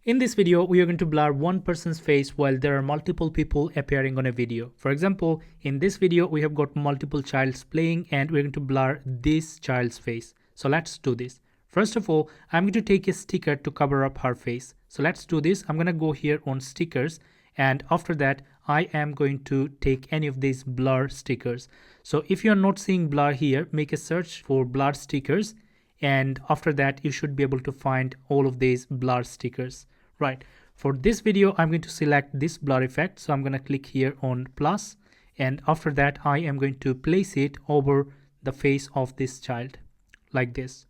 In this video, we are going to blur one person's face while there are multiple people appearing on a video. For example, in this video, we have got multiple childs playing and we're going to blur this child's face. So let's do this. First of all, I'm going to take a sticker to cover up her face. So let's do this. I'm going to go here on stickers, and after that, I am going to take any of these blur stickers. So if you're not seeing blur here, make a search for blur stickers, and after that, you should be able to find all of these blur stickers. Right, for this video, I'm going to select this blur effect. So I'm going to click here on plus, and after that, I am going to place it over the face of this child like this.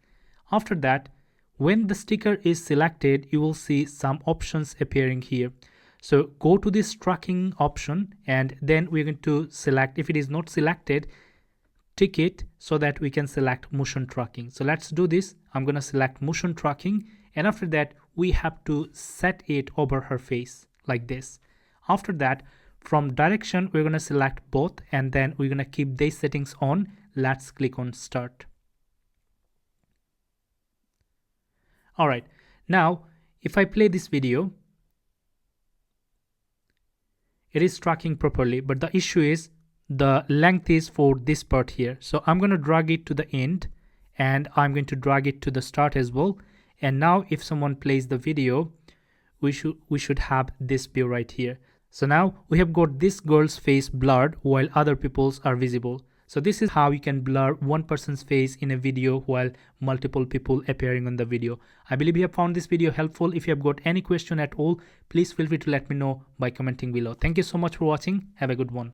After that, when the sticker is selected, you will see some options appearing here. So go to this tracking option, and then we're going to select, if it is not selected, tick it so that we can select motion tracking. So let's do this. I'm going to select motion tracking, and after that, we have to set it over her face like this. After that, from direction, we're going to select both, and then we're going to keep these settings on. Let's click on start. All right, now if I play this video, it is tracking properly, but the issue is the length is for this part here. So I'm going to drag it to the end, and I'm going to drag it to the start as well. And now if someone plays the video, we should have this view right here. So now we have got this girl's face blurred while other people's are visible. So this is how you can blur one person's face in a video while multiple people appearing on the video. I believe you have found this video helpful. If you have got any question at all, please feel free to let me know by commenting below. Thank you so much for watching. Have a good one.